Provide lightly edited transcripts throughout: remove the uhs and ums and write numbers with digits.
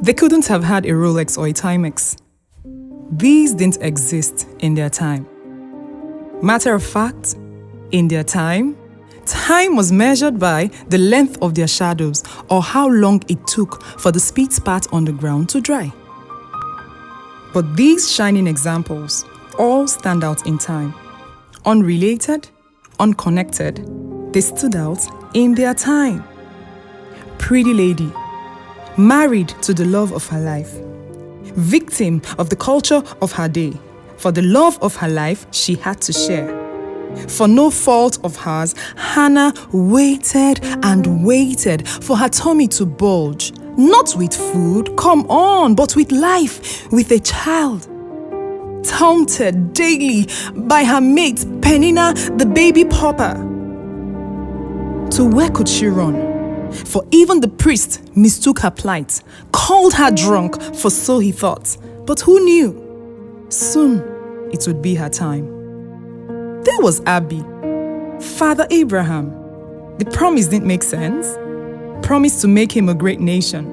They couldn't have had a Rolex or a Timex. These didn't exist in their time. Matter of fact, in their time, time was measured by the length of their shadows or how long it took for the speed spat on the ground to dry. But these shining examples all stand out in time. Unrelated, unconnected, they stood out in their time. Pretty lady, married to the love of her life, victim of the culture of her day. For the love of her life, she had to share. For no fault of hers, Hannah waited and waited for her tummy to bulge. Not with food, come on, but with life, with a child. Taunted daily by her mate, Penina, the baby pauper. To where could she run? For even the priest mistook her plight, called her drunk, for so he thought. But who knew? Soon it would be her time. There was Abby, Father Abraham. The promise didn't make sense. Promise to make him a great nation.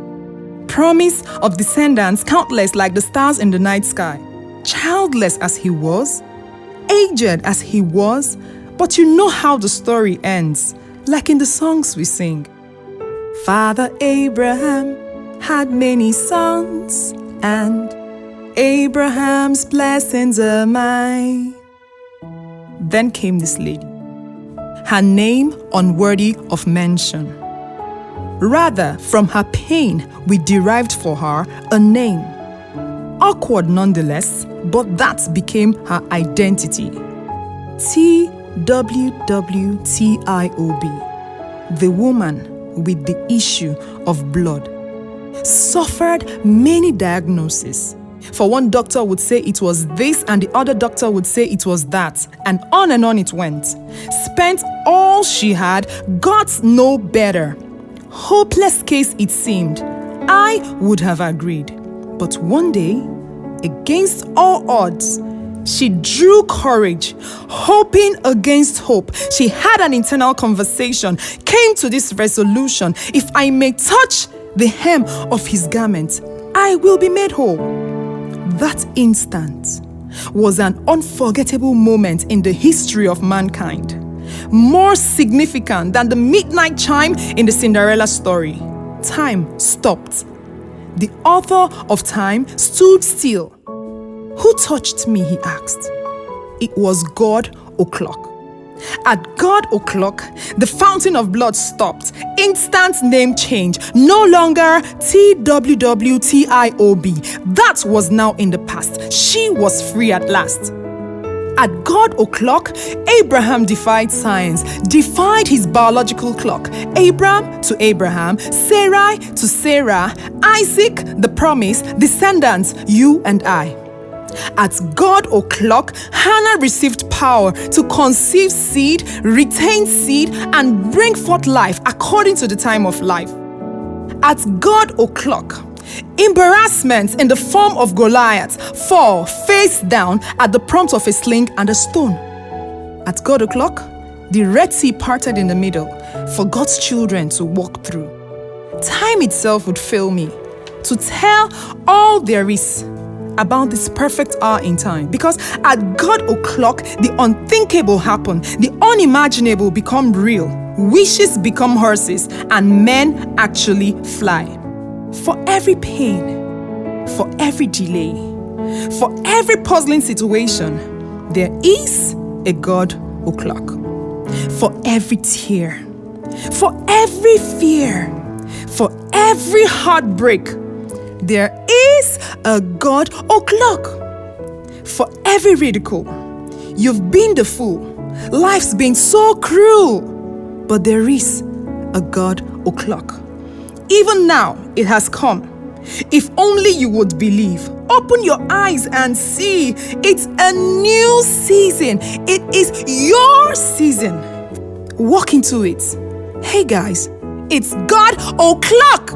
Promise of descendants countless like the stars in the night sky. Childless as he was, aged as he was, but you know how the story ends, like in the songs we sing. Father Abraham had many sons, and Abraham's blessings are mine. Then came this lady, her name unworthy of mention. Rather, from her pain, we derived for her a name. Awkward nonetheless, but that became her identity. T-W-W-T-I-O-B, the woman with the issue of blood. Suffered many diagnoses. For one doctor would say it was this and the other doctor would say it was that, and on it went. Spent all she had, got no better. Hopeless case it seemed. I would have agreed. But one day, against all odds, she drew courage, hoping against hope. She had an internal conversation, came to this resolution: if I may touch the hem of his garment, I will be made whole. That instant was an unforgettable moment in the history of mankind, more significant than the midnight chime in the Cinderella story. Time stopped. The author of time stood still. Who touched me, he asked. It was God o'clock. At God o'clock, the fountain of blood stopped. Instant name change. No longer T-W-W-T-I-O-B. That was now in the past. She was free at last. At God o'clock, Abraham defied science, defied his biological clock. Abram to Abraham, Sarai to Sarah, Isaac, the promise, descendants, you and I. At God o'clock, Hannah received power to conceive seed, retain seed, and bring forth life according to the time of life. At God o'clock, embarrassment in the form of Goliath fall face down at the prompt of a sling and a stone. At God o'clock, the Red Sea parted in the middle for God's children to walk through. Time itself would fail me to tell all there is about this perfect hour in time, because at God o'clock, the unthinkable happen, the unimaginable become real, wishes become horses, and men actually fly. For every pain, for every delay, for every puzzling situation, there is a God o'clock. For every tear, for every fear, for every heartbreak, there is a God o'clock. For every ridicule, you've been the fool, life's been so cruel, but there is a God o'clock. Even now, it has come. If only you would believe. Open your eyes and see. It's a new season. It is your season. Walk into it. Hey guys, it's God o'clock.